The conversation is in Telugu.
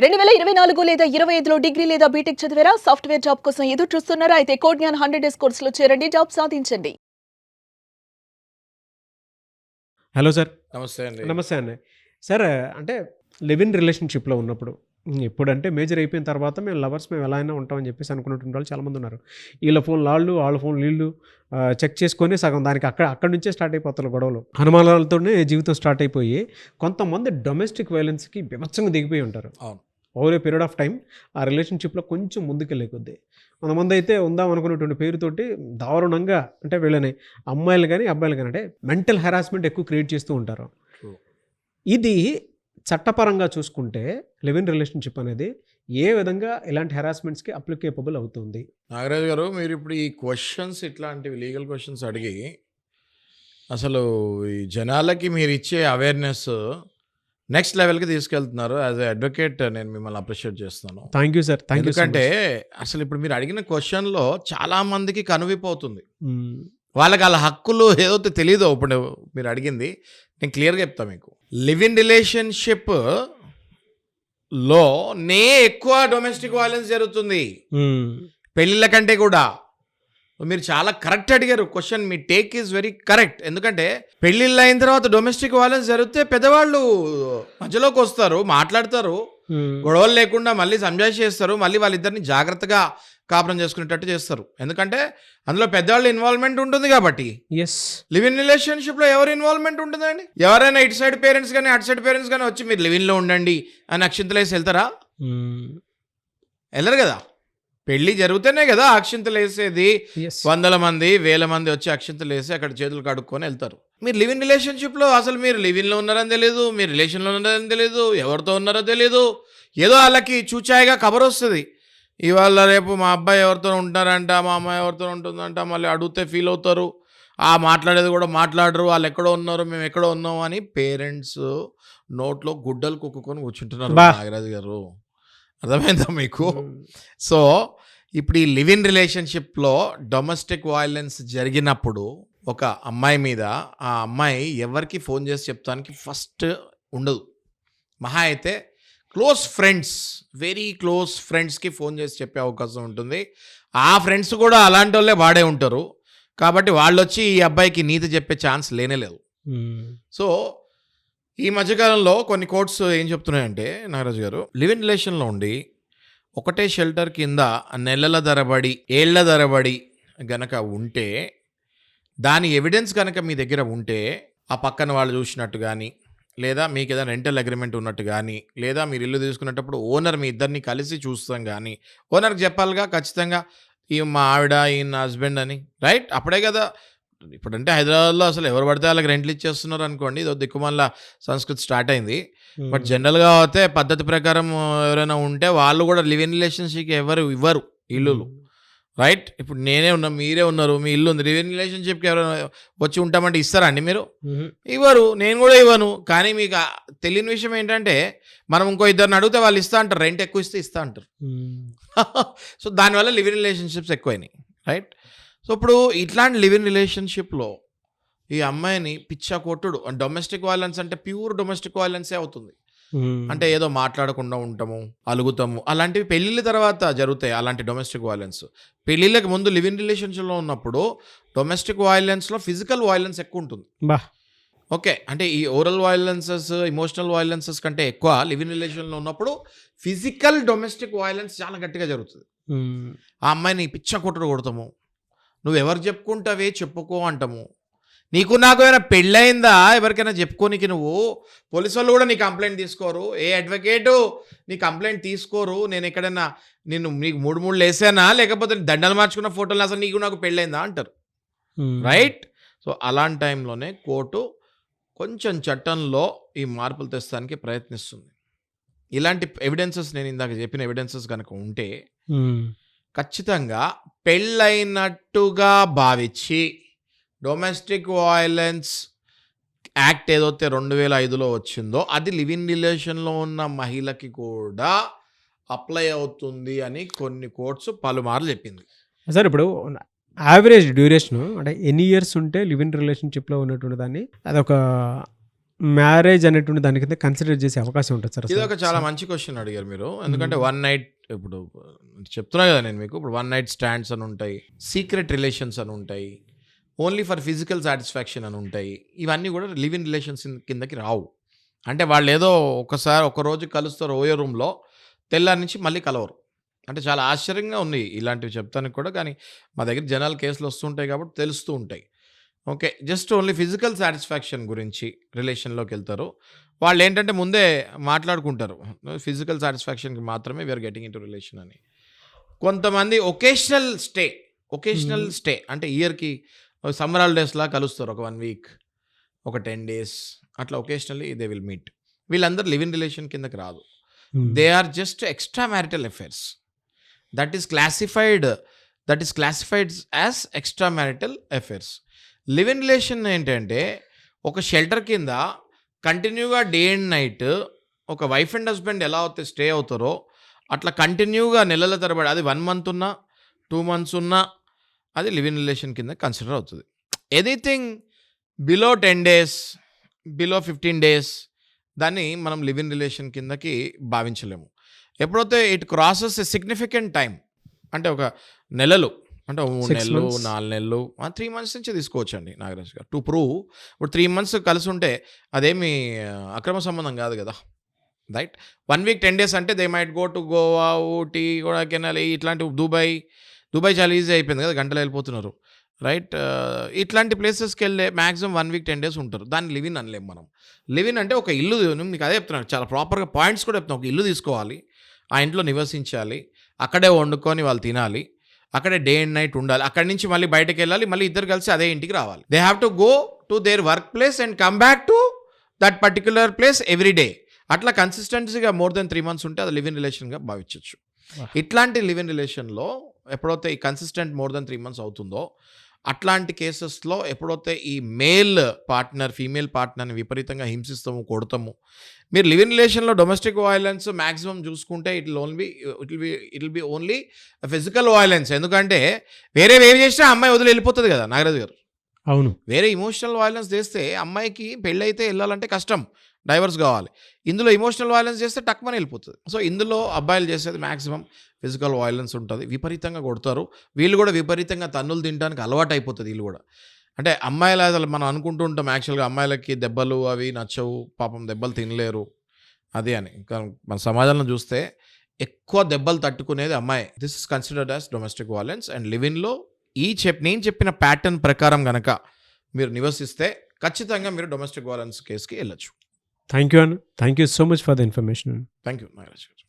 2024 లేదా 25లో డిగ్రీ లేదా బీటెక్ చదివారా? సాఫ్ట్‌వేర్ జాబ్ కోసం ఎదురు చూస్తున్నారా? అయితే కోడ్ జ్ఞాన్ 100 డేస్ కోర్సులో చేరండి. జాబ్ సాధించండి. Hello sir. నమస్తే అండి. నమస్తే అండి. సార్ అంటే లివ్ ఇన్ రిలేషన్‌షిప్‌లో ఉన్నప్పుడు ఎప్పుడంటే మేజర్ అయిపోయిన తర్వాత మేము లవర్స్ మేము ఎలా అయినా ఉంటామని చెప్పేసి అనుకున్నటువంటి వాళ్ళు చాలామంది ఉన్నారు. వీళ్ళ ఫోన్లు ఆళ్ళు, వాళ్ళ ఫోన్లు వీళ్ళు చెక్ చేసుకొని సగం దానికి అక్కడి నుంచే స్టార్ట్ అయిపోతారు గొడవలు. అనుమానాలతోనే జీవితం స్టార్ట్ అయిపోయి కొంతమంది డొమెస్టిక్ వైలెన్స్‌కి బీభత్సంగా దిగిపోయి ఉంటారు. అవును. Over a period of time ఆ రిలేషన్షిప్లో కొంచెం ముందుకెళ్ళే కొద్దీ కొంతమంది అయితే ఉందాం అనుకునేటువంటి పేరుతోటి దారుణంగా అంటే వీళ్ళని అమ్మాయిలు కానీ అబ్బాయిలు కానీ అంటే మెంటల్ హెరాస్మెంట్ ఎక్కువ క్రియేట్ చేస్తూ ఉంటారు. True. ఇది చట్టపరంగా చూసుకుంటే లివ్ ఇన్ రిలేషన్షిప్ అనేది ఏ విధంగా ఇలాంటి హెరాస్మెంట్స్కి అప్లికేబుల్ అవుతుంది? నాగరాజు గారు, మీరు ఇప్పుడు ఈ క్వశ్చన్స్ ఇట్లాంటివి లీగల్ క్వశ్చన్స్ అడిగి అసలు ఈ జనాలకి మీరు ఇచ్చే అవేర్నెస్ నెక్స్ట్ లెవెల్కి తీసుకెళ్తున్నారు. యాజ్ ఎ అడ్వకేట్ నేను మిమ్మల్ని అప్రిషియేట్ చేస్తాను. Thank you sir. Thank you. ఎందుకంటే అసలు ఇప్పుడు మీరు అడిగిన క్వశ్చన్లో చాలా మందికి కనువిపోతుంది. వాళ్ళకి వాళ్ళ హక్కులు ఏదో తెలియదు. ఇప్పుడు మీరు అడిగింది నేను క్లియర్గా చెప్తాను మీకు. లివ్ ఇన్ రిలేషన్షిప్ లోనే ఎక్కువ డొమెస్టిక్ వైలెన్స్ జరుగుతుంది పెళ్ళిళ్ళ కంటే కూడా. మీరు చాలా కరెక్ట్ అడిగారు question. Me take is very correct. ఎందుకంటే పెళ్ళిళ్ళు అయిన తర్వాత డొమెస్టిక్ వైలెన్స్ జరిగితే పెద్దవాళ్ళు మధ్యలోకి వస్తారు, మాట్లాడతారు, గొడవలు లేకుండా మళ్ళీ సంజాయిషి చేస్తారు, మళ్ళీ వాళ్ళిద్దరిని జాగ్రత్తగా కాపురం చేసుకునేటట్టు చేస్తారు. ఎందుకంటే అందులో పెద్దవాళ్ళ ఇన్వాల్వ్మెంట్ ఉంటుంది కాబట్టి. ఎస్. లివ్ ఇన్ రిలేషన్షిప్లో ఎవరి ఇన్వాల్వ్మెంట్ ఉంటుందండి? ఎవరైనా ఇటు సైడ్ పేరెంట్స్ కానీ అటు సైడ్ పేరెంట్స్ కానీ వచ్చి మీరు లివ్ ఇన్లో ఉండండి అని అక్షింతలు వేసి వెళ్తారా? వెళ్ళరు కదా. పెళ్ళి జరుగుతూనే కదా అక్షింతలు వేసేది. వందల మంది వేల మంది వచ్చి అక్షింతలు వేసి అక్కడ చేతులు కడుక్కొని వెళ్తారు. మీరు లివ్ ఇన్ రిలేషన్షిప్లో అసలు మీరు లివ్ ఇన్లో ఉన్నారని తెలియదు, మీరు రిలేషన్లో ఉన్నారని తెలియదు, ఎవరితో ఉన్నారో తెలియదు. ఏదో వాళ్ళకి చూచాయిగా కబర్ వస్తుంది, ఇవాళ రేపు మా అబ్బాయి ఎవరితో ఉంటారంట, మా అమ్మాయి ఎవరితో ఉంటుందంట, మళ్ళీ అడిగితే ఫీల్ అవుతారు, మాట్లాడేది కూడా మాట్లాడరు, వాళ్ళు ఎక్కడో ఉన్నారు మేము ఎక్కడో ఉన్నాం అని పేరెంట్స్ నోట్లో గుడ్డలు కుక్కుకొని కూర్చుంటున్నారు. నాగరాజు గారు, అర్థమైందా మీకు? సో ఇప్పుడు ఈ లివ్ ఇన్ రిలేషన్షిప్లో డొమెస్టిక్ వైలెన్స్ జరిగినప్పుడు ఒక అమ్మాయి మీద ఆ అమ్మాయి ఎవరికి ఫోన్ చేసి చెప్తానికి ఫస్ట్ ఉండదు. మహా అయితే క్లోజ్ ఫ్రెండ్స్, వెరీ క్లోజ్ ఫ్రెండ్స్కి ఫోన్ చేసి చెప్పే అవకాశం ఉంటుంది. ఆ ఫ్రెండ్స్ కూడా అలాంటి వాళ్ళే వాడే ఉంటారు కాబట్టి వాళ్ళు వచ్చి ఈ అబ్బాయికి నీతి చెప్పే ఛాన్స్ లేనేలేదు. సో ఈ మధ్యకాలంలో కొన్ని కోర్ట్స్ ఏం చెప్తున్నాయంటే నాగరాజు గారు, లివ్ ఇన్ రిలేషన్లో ఉండి ఒకటే షెల్టర్ కింద నెలల తరబడి ఏళ్ల తరబడి గనక ఉంటే, దాని ఎవిడెన్స్ కనుక మీ దగ్గర ఉంటే, ఆ పక్కన వాళ్ళు చూసినట్టు కానీ, లేదా మీకు ఏదైనా రెంటల్ అగ్రిమెంట్ ఉన్నట్టు కానీ, లేదా మీరు ఇల్లు తీసుకునేటప్పుడు ఓనర్ మీ ఇద్దరిని కలిసి చూస్తాం కానీ, ఓనర్కి చెప్పాలిగా ఖచ్చితంగా ఈ మా ఆవిడ ఈయన హస్బెండ్ అని, రైట్? అప్పుడే కదా. ఇప్పుడంటే హైదరాబాద్లో అసలు ఎవరు పడితే వాళ్ళకి రెంట్లు ఇచ్చేస్తున్నారు అనుకోండి, ఇదో దిక్కుమల్ల సంస్కృతి స్టార్ట్ అయింది. బట్ జనరల్గా అయితే పద్ధతి ప్రకారం ఎవరైనా ఉంటే వాళ్ళు కూడా లివ్ ఇన్ రిలేషన్షిప్కి ఎవరు ఇవ్వరు ఇల్లులు, రైట్? ఇప్పుడు నేనే ఉన్నా, మీరే ఉన్నారు, మీ ఇల్లు ఉంది, లివ్ ఇన్ రిలేషన్షిప్కి ఎవరైనా వచ్చి ఉంటామంటే ఇస్తారా అండి మీరు? ఇవ్వరు, నేను కూడా ఇవ్వను. కానీ మీకు తెలియని విషయం ఏంటంటే, మనం ఇంకో ఇద్దరిని అడిగితే వాళ్ళు ఇస్తా అంటారు, రెంట్ ఎక్కువ ఇస్తే ఇస్తా అంటారు. సో దానివల్ల లివ్ ఇన్ రిలేషన్షిప్స్ ఎక్కువైనాయి, రైట్? సో ఇప్పుడు ఇట్లాంటి లివ్ ఇన్ రిలేషన్షిప్లో ఈ అమ్మాయిని పిచ్చా కొట్టుడు, డొమెస్టిక్ వైలెన్స్ అంటే ప్యూర్ డొమెస్టిక్ వైలెన్సే అవుతుంది. అంటే ఏదో మాట్లాడకుండా ఉంటాము, అలుగుతాము, అలాంటివి పెళ్ళిళ్ళ తర్వాత జరుగుతాయి. అలాంటి డొమెస్టిక్ వైలెన్స్ పెళ్ళిళ్ళకి ముందు లివ్ ఇన్ రిలేషన్షిప్లో ఉన్నప్పుడు డొమెస్టిక్ వైలెన్స్లో ఫిజికల్ వైలెన్స్ ఎక్కువ ఉంటుంది. ఓకే, అంటే ఈ ఓరల్ వైలెన్సెస్, ఇమోషనల్ వైలెన్సెస్ కంటే ఎక్కువ లివ్ ఇన్ రిలేషన్లో ఉన్నప్పుడు ఫిజికల్ డొమెస్టిక్ వైలెన్స్ చాలా గట్టిగా జరుగుతుంది. ఆ అమ్మాయిని పిచ్చ కొట్టుడు కొడతాము, నువ్వు ఎవరు చెప్పుకుంటావే చెప్పుకో అంటాము, నీకు నాకు ఏమైనా పెళ్ళయిందా ఎవరికైనా చెప్పుకోనికి, నువ్వు పోలీసు వాళ్ళు కూడా నీ కంప్లైంట్ తీసుకోరు, ఏ అడ్వకేటు నీ కంప్లైంట్ తీసుకోరు, నేను ఎక్కడైనా నీకు మూడు వేసానా లేకపోతే దండలు మార్చుకున్న ఫోటోలు అసలు నీకు నాకు పెళ్ళయిందా అంటారు, రైట్? సో అలాంటి టైంలోనే కోర్టు కొంచెం చట్టంలో ఈ మార్పులు తెస్తానికి ప్రయత్నిస్తుంది. ఇలాంటి ఎవిడెన్సెస్, నేను ఇందాక చెప్పిన ఎవిడెన్సెస్ కనుక ఉంటే ఖచ్చితంగా పెళ్ళైనట్టుగా భావించి డొమెస్టిక్ వైలెన్స్ యాక్ట్ ఏదైతే 2005లో వచ్చిందో అది లివ్ ఇన్ రిలేషన్లో ఉన్న మహిళకి కూడా అప్లై అవుతుంది అని కొన్ని కోర్ట్స్ పలుమార్లు చెప్పింది. సార్ ఇప్పుడు యావరేజ్ డ్యూరేషన్ అంటే ఎన్ని ఇయర్స్ ఉంటే లివ్ ఇన్ రిలేషన్షిప్లో ఉన్నటువంటి దాన్ని అదొక మ్యారేజ్ అనేటువంటి దాని కింద కన్సిడర్ చేసే అవకాశం ఉంటుంది సార్ ఇది ఒక చాలా మంచి క్వశ్చన్ అడిగారు మీరు. ఎందుకంటే వన్ నైట్ ఇప్పుడు చెప్తున్నా కదా నేను మీకు, ఇప్పుడు వన్ నైట్ స్టాండ్స్ అని ఉంటాయి, సీక్రెట్ రిలేషన్స్ అని ఉంటాయి, ఓన్లీ ఫర్ ఫిజికల్ సాటిస్ఫాక్షన్ అని ఉంటాయి. ఇవన్నీ కూడా లివ్ ఇన్ రిలేషన్స్ కిందకి రావు. అంటే వాళ్ళు ఏదో ఒక రోజు కలుస్తారు ఓయో రూమ్లో, తెల్లారి నుంచి మళ్ళీ కలవరు. అంటే చాలా ఆశ్చర్యంగా ఉన్నాయి ఇలాంటివి చెప్తానికి కూడా. కానీ మా దగ్గర జనాలు కేసులు వస్తుంటాయి కాబట్టి తెలుస్తూ ఉంటాయి. Okay, just only physical satisfaction గురించి రిలేషన్లోకి వెళ్తారు. వాళ్ళు ఏంటంటే ముందే మాట్లాడుకుంటారు, ఫిజికల్ సాటిస్ఫాక్షన్కి మాత్రమే we are getting in to relation అని. కొంతమంది ఒకేషనల్ స్టే అంటే ఇయర్కి సమ్మర్ హాలిడేస్లా కలుస్తారు, ఒక 1 వీక్, ఒక 10 days అట్లా ఒకేషనల్లీ దే విల్ మీట్. వీళ్ళందరూ లివ్ ఇన్ రిలేషన్ కిందకి రాదు. They are just extra marital affairs. That is classified as extra marital affairs. Live in relation ఏంటంటే ఒక షెల్టర్ కింద కంటిన్యూగా డే అండ్ నైట్ ఒక వైఫ్ అండ్ హస్బెండ్ ఎలా అయితే స్టే అవుతారో అట్లా కంటిన్యూగా నెలల తరబడి, అది 1 month ఉన్నా 2 months ఉన్నా అది లివ్ ఇన్ రిలేషన్ కింద కన్సిడర్ అవుతుంది. Anything below 10 days, below 15 days దాన్ని మనం లివ్ ఇన్ రిలేషన్ కిందకి భావించలేము. ఎప్పుడైతే it crosses a significant time, అంటే ఒక నెలలు, అంటే 3 నెలలు 4 నెలలు 3 months నుంచి తీసుకోవచ్చండి నాగరాజ్ గారు. టు ప్రూవ్ ఇప్పుడు 3 months కలిసి ఉంటే అదేమి అక్రమ సంబంధం కాదు కదా, రైట్? 1 week 10 days అంటే they might go to Goa, Ooty, Kodaikanal, ఇట్లాంటి దుబాయ్ చాలా ఈజీ అయిపోయింది కదా, గంటలు వెళ్ళిపోతున్నారు, రైట్? ఇట్లాంటి ప్లేసెస్కి వెళ్ళే మ్యాక్సిమం 1 week 10 days ఉంటారు. దాన్ని లివ్ ఇన్ అనలేము మనం. లివ్ ఇన్ అంటే ఒక ఇల్లు, మీకు అదే చెప్తున్నాను, చాలా ప్రాపర్గా పాయింట్స్ కూడా చెప్తున్నాను. ఒక ఇల్లు తీసుకోవాలి, ఆ ఇంట్లో నివసించాలి, అక్కడే వండుకొని వాళ్ళు తినాలి, అక్కడే డే అండ్ నైట్ ఉండాలి, అక్కడి నుంచి మళ్ళీ బయటకు వెళ్ళాలి, మళ్ళీ ఇద్దరు కలిసి అదే ఇంటికి రావాలి. They have to go to their work place and come back to that particular place every day. అట్లా కన్సిస్టెన్సీగా మోర్ దెన్ 3 months ఉంటే అది లివ్ ఇన్ రిలేషన్గా భావించవచ్చు. ఇట్లాంటి లివ్ ఇన్ రిలేషన్లో ఎప్పుడైతే ఈ కన్సిస్టెంట్ మోర్ దెన్ 3 months అవుతుందో అట్లాంటి కేసెస్లో ఎప్పుడైతే ఈ మేల్ పార్ట్నర్ ఫీమేల్ పార్ట్నర్ని విపరీతంగా హింసిస్తాము, కొడతాము. మీరు లివ్ ఇన్ రిలేషన్లో డొమెస్టిక్ వయలెన్స్ మ్యాక్సిమం చూసుకుంటే it will be only physical violence. ఎందుకంటే వేరేవి చేసినా అమ్మాయి వదిలి వెళ్ళిపోతుంది కదా నాగరాజు గారు. అవును, వేరే ఇమోషనల్ వయలెన్స్ చేస్తే అమ్మాయికి పెళ్ళైతే వెళ్ళాలంటే కష్టం, డైవర్స్ కావాలి. ఇందులో ఇమోషనల్ వయలెన్స్ చేస్తే టక్మని వెళ్ళిపోతుంది. సో ఇందులో అబ్బాయిలు చేసేది మ్యాక్సిమం ఫిజికల్ వయలెన్స్ ఉంటుంది, విపరీతంగా కొడతారు. వీళ్ళు కూడా విపరీతంగా తన్నులు తినడానికి అలవాటు అయిపోతుంది వీళ్ళు కూడా. అంటే అమ్మాయిలు అసలు మనం అనుకుంటూ ఉంటాం యాక్చువల్గా అమ్మాయిలకి దెబ్బలు అవి నచ్చవు, పాపం దెబ్బలు తినలేరు అది అని. కానీ మన సమాజంలో చూస్తే ఎక్కువ దెబ్బలు తట్టుకునేది అమ్మాయి. This is considered as domestic violence. And live ఇన్లో నేను చెప్పిన ప్యాటర్న్ ప్రకారం కనుక మీరు నివసిస్తే ఖచ్చితంగా మీరు డొమెస్టిక్ వయలెన్స్ కేసుకి వెళ్ళచ్చు. Thank you so much for the information. Thank you Nagaraj గారు.